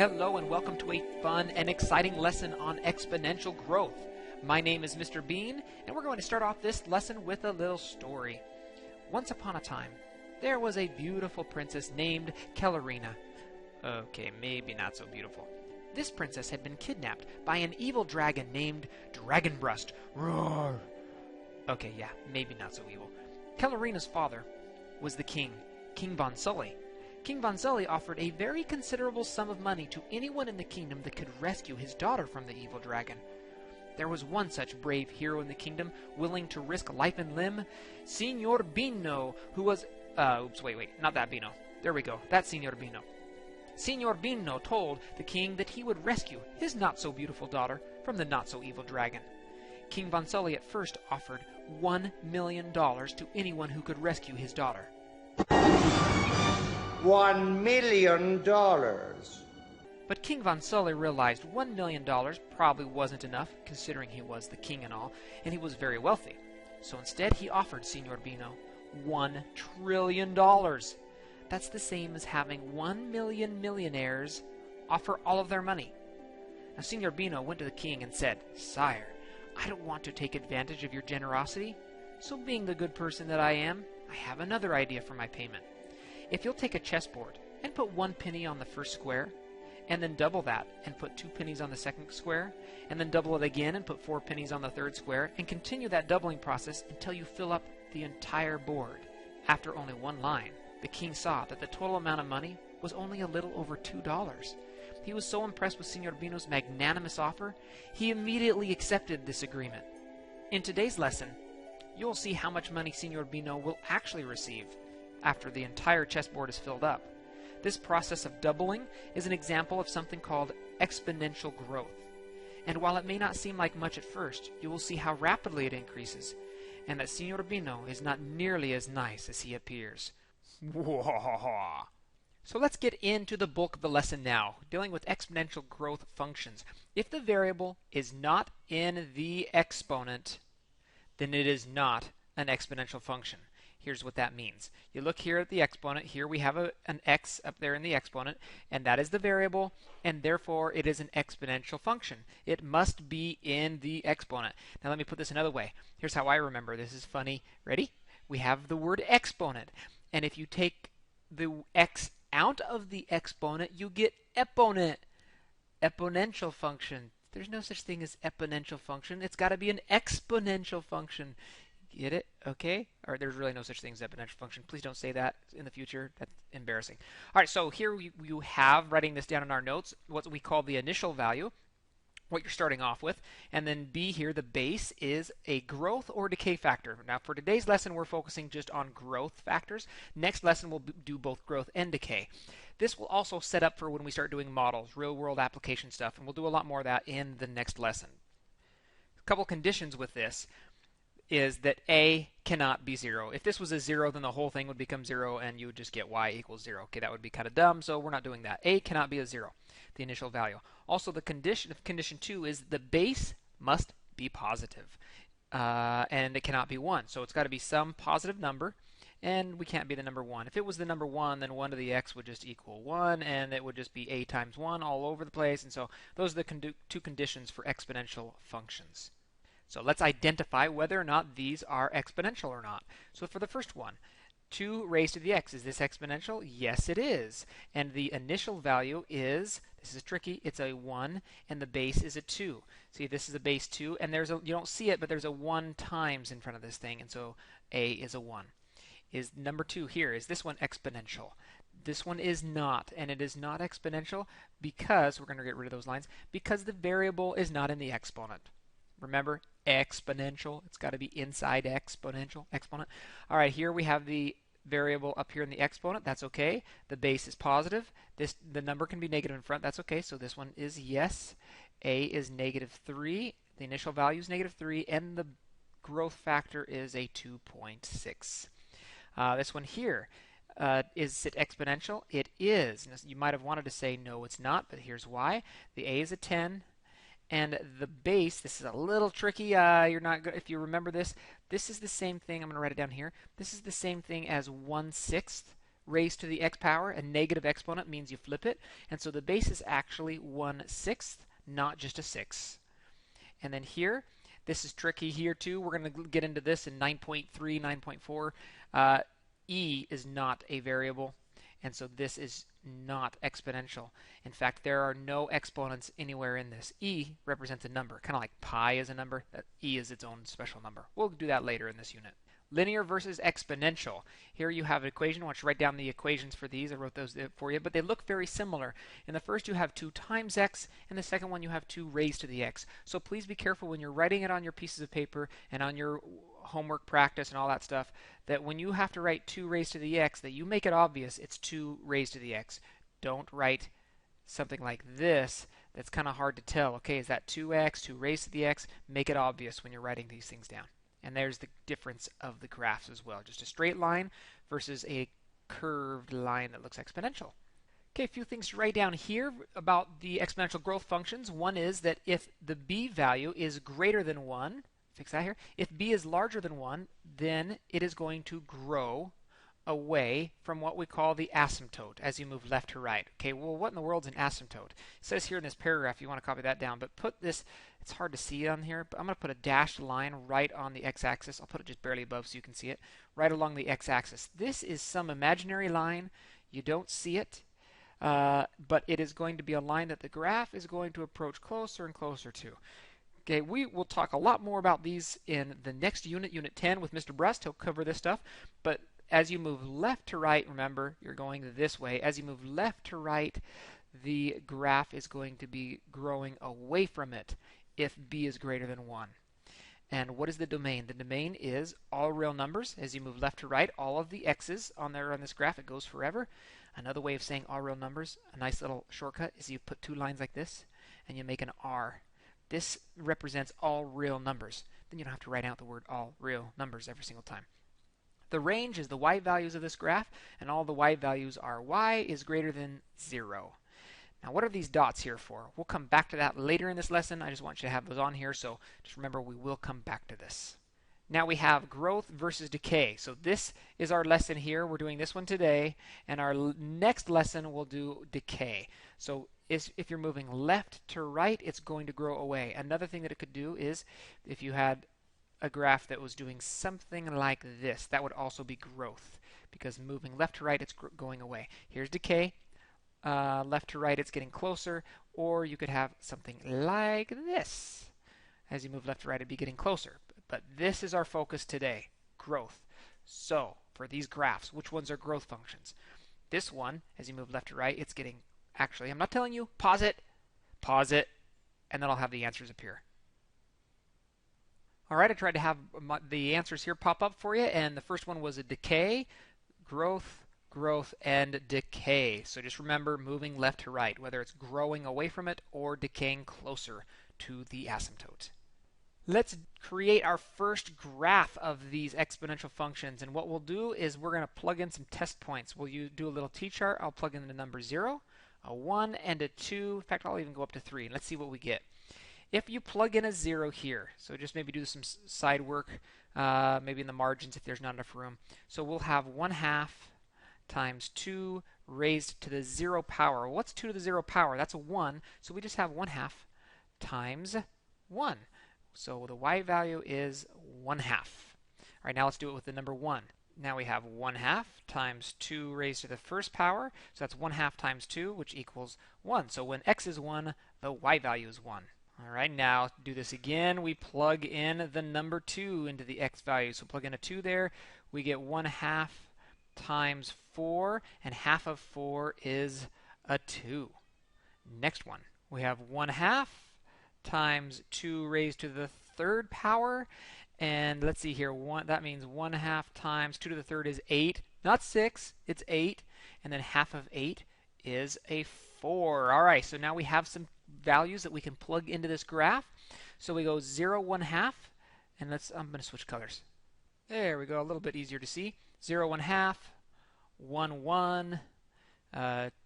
Hello and welcome to a fun and exciting lesson on exponential growth. My name is Mr. Bean, and we're going to start off this lesson with a little story. Once upon a time, there was a beautiful princess named Kellerina. Okay, maybe not so beautiful. This princess had been kidnapped by an evil dragon named Dragonbrust. Roar! Okay, yeah, maybe not so evil. Kellerina's father was the king, King Von Sully. King Von Sully offered a very considerable sum of money to anyone in the kingdom that could rescue his daughter from the evil dragon. There was one such brave hero in the kingdom, willing to risk life and limb, Signor Bino, who was... not that Bino. There we go, that's Signor Bino. Signor Bino told the king that he would rescue his not-so-beautiful daughter from the not-so-evil dragon. King Von Sully at first offered $1 million to anyone who could rescue his daughter. $1 million. But King Von Sully realized $1 million probably wasn't enough, considering he was the king and all, and he was very wealthy. So instead he offered Signor Bino $1 trillion. That's the same as having 1 million millionaires offer all of their money. Now Signor Bino went to the king and said, "Sire, I don't want to take advantage of your generosity, so being the good person that I am, I have another idea for my payment. If you'll take a chessboard and put 1 penny on the first square, and then double that and put 2 pennies on the second square, and then double it again and put 4 pennies on the third square, and continue that doubling process until you fill up the entire board." After only 1 line, the king saw that the total amount of money was only a little over $2. He was so impressed with Signor Bino's magnanimous offer, he immediately accepted this agreement. In today's lesson, you'll see how much money Signor Bino will actually receive after the entire chessboard is filled up. This process of doubling is an example of something called exponential growth. And while it may not seem like much at first, you will see how rapidly it increases, and that Signor Bino is not nearly as nice as he appears. So let's get into the bulk of the lesson now, dealing with exponential growth functions. If the variable is not in the exponent, then it is not an exponential function. Here's what that means. You look here at the exponent. Here we have an x up there in the exponent, and that is the variable, and therefore it is an exponential function. It must be in the exponent. Now let me put this another way. Here's how I remember. This is funny. Ready? We have the word exponent, and if you take the x out of the exponent, you get eponent. Exponential function. There's no such thing as exponential function. It's got to be an exponential function. Get it? Okay? Or there's really no such thing as exponential function. Please don't say that in the future. That's embarrassing. All right, so here you have, writing this down in our notes, what we call the initial value, what you're starting off with. And then B here, the base, is a growth or decay factor. Now, for today's lesson, we're focusing just on growth factors. Next lesson, we'll do both growth and decay. This will also set up for when we start doing models, real-world application stuff, and we'll do a lot more of that in the next lesson. A couple conditions with this is that a cannot be 0. If this was a 0, then the whole thing would become 0, and you would just get y equals 0. Okay, that would be kind of dumb, so we're not doing that. A cannot be a 0, the initial value. Also, the condition 2 is the base must be positive, and it cannot be 1. So it's got to be some positive number, and we can't be the number 1. If it was the number 1, then 1 to the x would just equal 1, and it would just be a times 1 all over the place. And so those are the 2 conditions for exponential functions. So let's identify whether or not these are exponential or not. So for the first one, 2 raised to the x, is this exponential? Yes, it is. And the initial value is, this is tricky, it's a 1, and the base is a 2. See, this is a base 2, and there's a, you don't see it, but there's a 1 times in front of this thing, and so a is a 1. Is number 2 here, is this one exponential? This one is not, and it is not exponential because, we're going to get rid of those lines, because the variable is not in the exponent. Remember, exponential. It's got to be inside exponent. All right, here we have the variable up here in the exponent. That's okay. The base is positive. The number can be negative in front. That's okay. So this one is yes. A is -3. The initial value is -3, and the growth factor is a 2.6. This one here, is it exponential? It is. Now, you might have wanted to say no, it's not, but here's why. The a is a 10. And the base, this is a little tricky. You're not good if you remember this. This is the same thing. I'm going to write it down here. This is the same thing as 1/6 raised to the x power. A negative exponent means you flip it. And so the base is actually 1/6, not just a 6. And then here, this is tricky here too. We're going to get into this in 9.3, 9.4. E is not a variable, and so this is not exponential. In fact, there are no exponents anywhere in this. E represents a number, kind of like pi is a number. E is its own special number. We'll do that later in this unit. Linear versus exponential. Here you have an equation. I want you to write down the equations for these. I wrote those for you, but they look very similar. In the first, you have 2 times x. In the second one, you have 2 raised to the x. So please be careful when you're writing it on your pieces of paper and on your homework practice and all that stuff, that when you have to write 2 raised to the x, that you make it obvious it's 2 raised to the x. Don't write something like this that's kind of hard to tell. Okay, is that 2x, 2 raised to the x? Make it obvious when you're writing these things down. And there's the difference of the graphs as well. Just a straight line versus a curved line that looks exponential. Okay, a few things to write down here about the exponential growth functions. One is that if the b value is greater than 1, fix that here. If b is larger than 1, then it is going to grow away from what we call the asymptote as you move left to right. Okay, well, what in the world's an asymptote? It says here in this paragraph, you want to copy that down, but put this, it's hard to see on here, but I'm going to put a dashed line right on the x-axis. I'll put it just barely above so you can see it, right along the x-axis. This is some imaginary line. You don't see it, but it is going to be a line that the graph is going to approach closer and closer to. Okay, we will talk a lot more about these in the next unit, Unit 10, with Mr. Brust. He'll cover this stuff, but as you move left to right, remember, you're going this way. As you move left to right, the graph is going to be growing away from it if b is greater than 1. And what is the domain? The domain is all real numbers. As you move left to right, all of the x's on this graph, it goes forever. Another way of saying all real numbers, a nice little shortcut, is you put 2 lines like this, and you make an R. This represents all real numbers. Then you don't have to write out the word all real numbers every single time. The range is the y values of this graph, and all the y values are y is greater than 0. Now, what are these dots here for? We'll come back to that later in this lesson. I just want you to have those on here, so just remember we will come back to this. Now we have growth versus decay. So this is our lesson here. We're doing this one today, and our next lesson we'll do decay. So if you're moving left to right, it's going to grow away. Another thing that it could do is if you had a graph that was doing something like this, that would also be growth, because moving left to right, it's going away. Here's decay. Left to right, it's getting closer, or you could have something like this. As you move left to right, it'd be getting closer. But this is our focus today, growth. So for these graphs, which ones are growth functions? This one, as you move left to right, it's getting, actually, I'm not telling you, pause it, and then I'll have the answers appear. All right, I tried to have the answers here pop up for you, and the first one was a decay, growth, and decay. So just remember moving left to right, whether it's growing away from it or decaying closer to the asymptote. Let's create our first graph of these exponential functions, and what we'll do is we're going to plug in some test points. We'll do a little t-chart. I'll plug in the number 0, a 1, and a 2. In fact, I'll even go up to 3, and let's see what we get. If you plug in a 0 here, so just maybe do some side work, maybe in the margins if there's not enough room. So we'll have 1/2 times 2 raised to the 0 power. What's 2 to the 0 power? That's a 1, so we just have 1/2 times 1. So the y value is 1/2. All right, now let's do it with the number 1. Now we have 1/2 times 2 raised to the first power, so that's 1/2 times 2, which equals 1. So when x is 1, the y value is 1. All right, now do this again. We plug in the number 2 into the x value. So plug in a 2 there. We get 1/2 times 4, and half of 4 is a 2. Next one, we have 1/2 times 2 raised to the third power. And let's see here, that means 1/2 times 2 to the third is 8. Not 6, it's 8. And then half of 8 is a 4. All right, so now we have some values that we can plug into this graph. So we go 0, 1/2, and I'm going to switch colors. There we go, a little bit easier to see. 0, 1/2, 1, 1,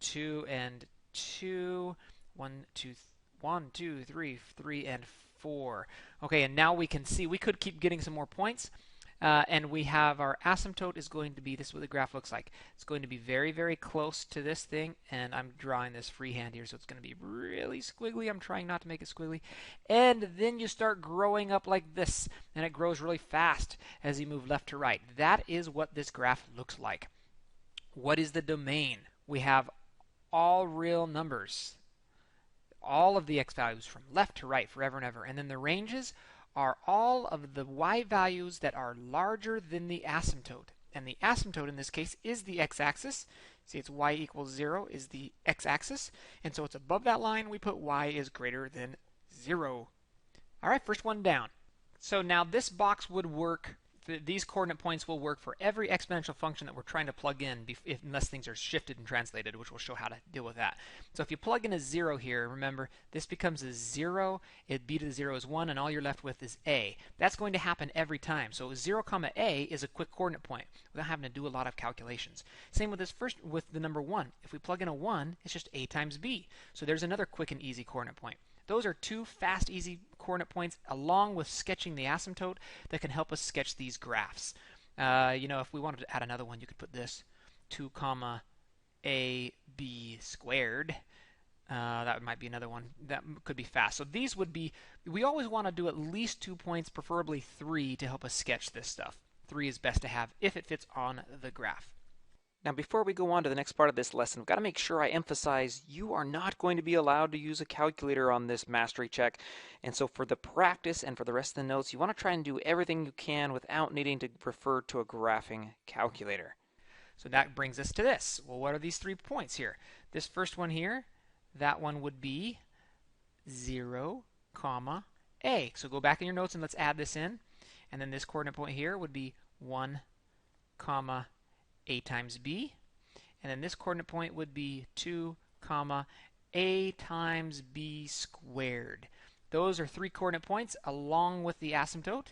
2 and 2, 1, 2, 3, 3 and 4. Okay, and now we can see we could keep getting some more points. And we have our asymptote is going to be, this is what the graph looks like. It's going to be very, very close to this thing, and I'm drawing this freehand here, so it's going to be really squiggly. I'm trying not to make it squiggly. And then you start growing up like this, and it grows really fast as you move left to right. That is what this graph looks like. What is the domain? We have all real numbers, all of the x values from left to right forever and ever. And then the ranges are all of the y values that are larger than the asymptote. And the asymptote in this case is the x-axis. See, it's y equals 0 is the x-axis. And so it's above that line. We put y is greater than 0. All right, first one down. So now this box would work. These coordinate points will work for every exponential function that we're trying to plug in, unless things are shifted and translated, which will show how to deal with that. So if you plug in a 0 here, remember, this becomes a 0, b to the 0 is 1, and all you're left with is a. That's going to happen every time. So 0, comma a is a quick coordinate point without having to do a lot of calculations. Same with with the number 1. If we plug in a 1, it's just a times b. So there's another quick and easy coordinate point. Those are two fast, easy coordinate points, along with sketching the asymptote, that can help us sketch these graphs. If we wanted to add another one, you could put this 2 comma ab squared. That might be another one that could be fast. So these would be, we always want to do at least 2 points, preferably 3, to help us sketch this stuff. 3 is best to have if it fits on the graph. Now, before we go on to the next part of this lesson, I've got to make sure I emphasize you are not going to be allowed to use a calculator on this mastery check. And so for the practice and for the rest of the notes, you want to try and do everything you can without needing to refer to a graphing calculator. So that brings us to this. Well, what are these 3 points here? This first one here, that one would be 0, comma, a. So go back in your notes and let's add this in. And then this coordinate point here would be 1, comma, a times b, and then this coordinate point would be 2 comma a times b squared. Those are 3 coordinate points along with the asymptote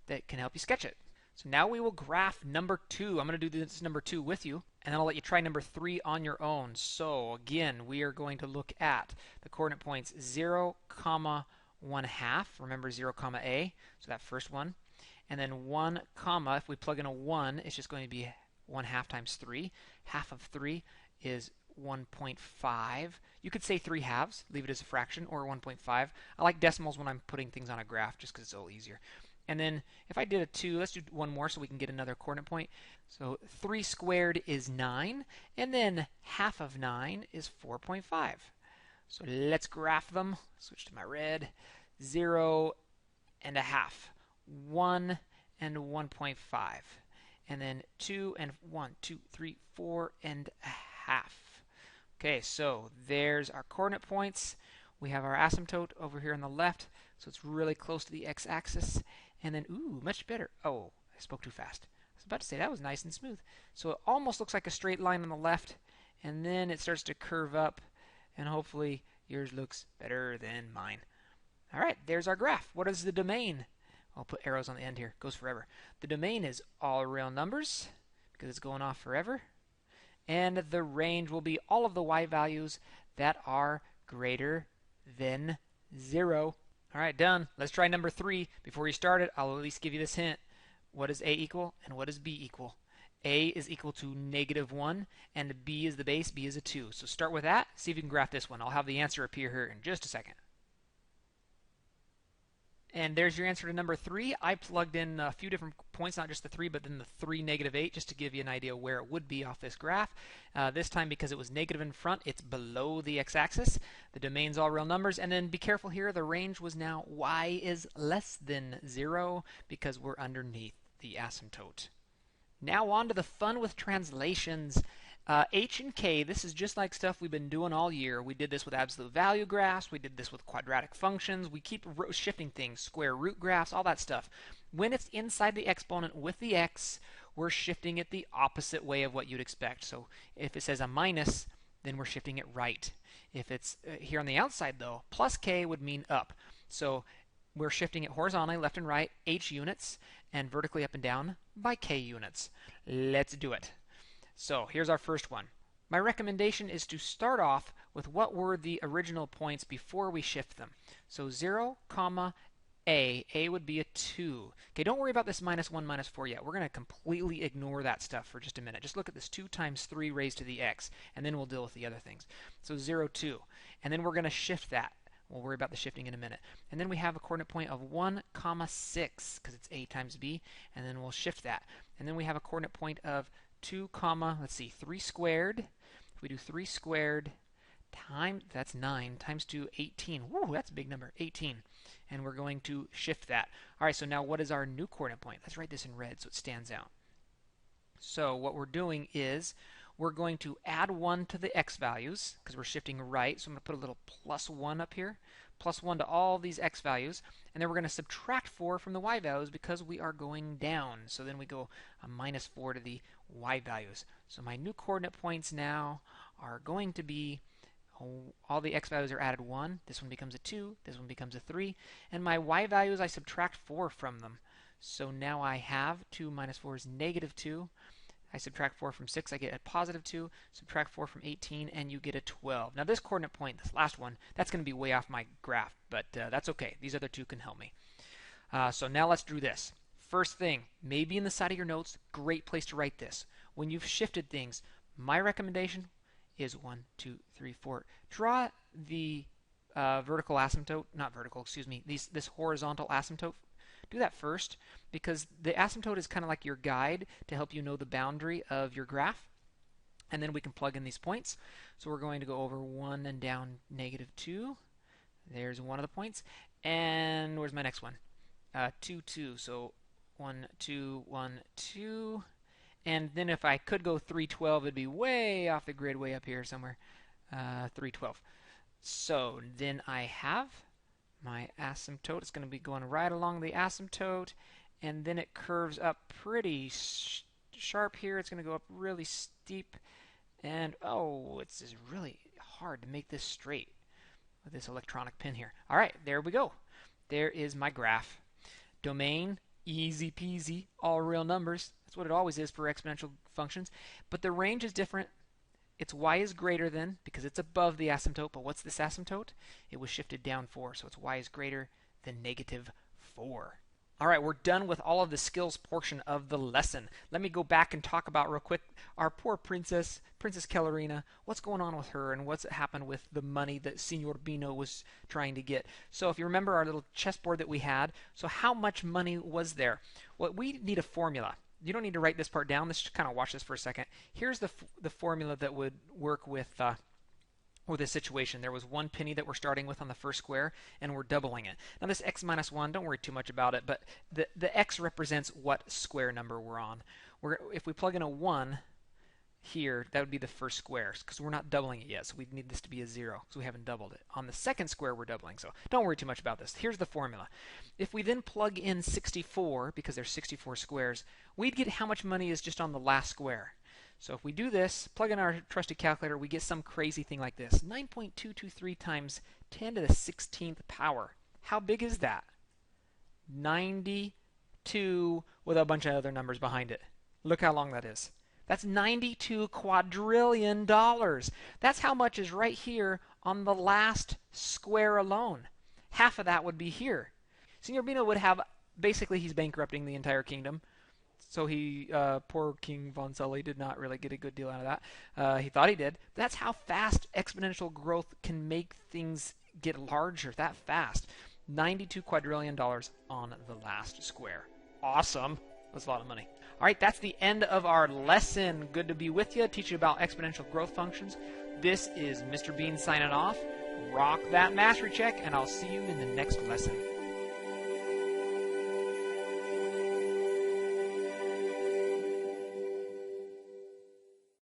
that can help you sketch it. So now we will graph number 2. I'm going to do this number 2 with you, and then I'll let you try number 3 on your own. So again, we are going to look at the coordinate points 0 comma 1/2. Remember 0 comma a, so that first one, and then 1 comma, if we plug in a 1, it's just going to be 1/2 times 3. Half of 3 is 1.5. You could say 3 halves, leave it as a fraction, or 1.5. I like decimals when I'm putting things on a graph just because it's a little easier. And then if I did a 2, let's do one more so we can get another coordinate point. So 3 squared is 9, and then half of 9 is 4.5. So let's graph them. Switch to my red. 0 and a half. 1 and 1.5. And then 2 and 1, 2, 3, 4 and a half. Okay, so there's our coordinate points. We have our asymptote over here on the left, so it's really close to the x-axis. And then, ooh, much better. Oh, I spoke too fast. I was about to say that was nice and smooth. So it almost looks like a straight line on the left, and then it starts to curve up, and hopefully yours looks better than mine. All right, there's our graph. What is the domain? I'll put arrows on the end here. Goes forever. The domain is all real numbers because it's going off forever. And the range will be all of the y values that are greater than 0. All right, done. Let's try number 3. Before you start it, I'll at least give you this hint. What does a equal and what does b equal? A is equal to -1 and b is the base. B is a 2. So start with that. See if you can graph this one. I'll have the answer appear here in just a second. And there's your answer to number 3. I plugged in a few different points, not just the 3, but then the 3, -8, just to give you an idea where it would be off this graph. This time, because it was negative in front, it's below the x-axis. The domain's all real numbers. And then be careful here. The range was now y is less than 0 because we're underneath the asymptote. Now on to the fun with translations. H and K, this is just like stuff we've been doing all year. We did this with absolute value graphs. We did this with quadratic functions. We keep shifting things, square root graphs, all that stuff. When it's inside the exponent with the x, we're shifting it the opposite way of what you'd expect. So if it says a minus, then we're shifting it right. If it's here on the outside, though, plus k would mean up. So we're shifting it horizontally, left and right, h units, and vertically up and down by k units. Let's do it. So here's our first one. My recommendation is to start off with what were the original points before we shift them. So 0, comma, A would be a 2. Okay, don't worry about this minus 1, minus 4 yet. We're going to completely ignore that stuff for just a minute. Just look at this 2 times 3 raised to the x, and then we'll deal with the other things. So 0, 2. And then we're going to shift that. We'll worry about the shifting in a minute. And then we have a coordinate point of 1, 6, because it's a times b, and then we'll shift that. And then we have a coordinate point of 2, let's see, 3 squared. If we do 3 squared times, that's 9, times 2, 18. Woo, that's a big number, 18. And we're going to shift that. All right, so now what is our new coordinate point? Let's write this in red so it stands out. So what we're doing is we're going to add 1 to the x values because we're shifting right. So I'm going to put a little plus 1 up here, plus 1 to all these x values. And then we're going to subtract 4 from the y values because we are going down. So then we go a minus 4 to the y values. So my new coordinate points now are going to be, all the x values are added 1. This one becomes a 2. This one becomes a 3. And my y values, I subtract 4 from them. So now I have 2 minus 4 is negative 2. I subtract 4 from 6, I get a positive 2. Subtract 4 from 18, and you get a 12. Now this coordinate point, this last one, that's going to be way off my graph, but that's okay. These other two can help me. So now let's do this. First thing, maybe in the side of your notes, great place to write this. When you've shifted things, my recommendation is 1, 2, 3, 4. Draw the vertical asymptote, not vertical, excuse me, this horizontal asymptote. Do that first because the asymptote is kind of like your guide to help you know the boundary of your graph. And then we can plug in these points. So we're going to go over 1 and down negative 2. There's one of the points. And where's my next one? 2, 2. So 1, 2, 1, 2. And then if I could go 3, 12, it'd be way off the grid, way up here somewhere. 3, 12. So then I have my asymptote. It's going to be going right along the asymptote, and then it curves up pretty sharp here. It's going to go up really steep, and oh, it's just really hard to make this straight with this electronic pin here. All right, there we go. There is my graph. Domain, easy peasy, all real numbers. That's what it always is for exponential functions. But the range is different. Its y is greater than, because it's above the asymptote. But what's this asymptote? It was shifted down 4, so its y is greater than negative 4. All right, we're done with all of the skills portion of the lesson. Let me go back and talk about real quick our poor Princess Kellerina. What's going on with her, and what's happened with the money that Senor Bino was trying to get. So if you remember our little chessboard that we had, so how much money was there? Well, we need a formula. You don't need to write this part down. Let's just kind of watch this for a second. Here's the formula that would work with this situation. There was 1 penny that we're starting with on the first square, and we're doubling it. Now this x minus 1, don't worry too much about it, but the x represents what square number we're on. If we plug in a 1 here, that would be the first square, because we're not doubling it yet, so we need this to be a 0, so we haven't doubled it. On the second square, we're doubling, so don't worry too much about this. Here's the formula. If we then plug in 64, because there's 64 squares, we'd get how much money is just on the last square. So if we do this, plug in our trusty calculator, we get some crazy thing like this. 9.223 times 10 to the 16th power. How big is that? 92 with a bunch of other numbers behind it. Look how long that is. That's $92 quadrillion. That's how much is right here on the last square alone. Half of that would be here. Senor Bino would have, basically he's bankrupting the entire kingdom. So poor King Von Sully did not really get a good deal out of that. He thought he did. That's how fast exponential growth can make things get larger, that fast. $92 quadrillion on the last square. Awesome. That's a lot of money. All right, that's the end of our lesson. Good to be with you, teach you about exponential growth functions. This is Mr. Bean signing off. Rock that mastery check, and I'll see you in the next lesson.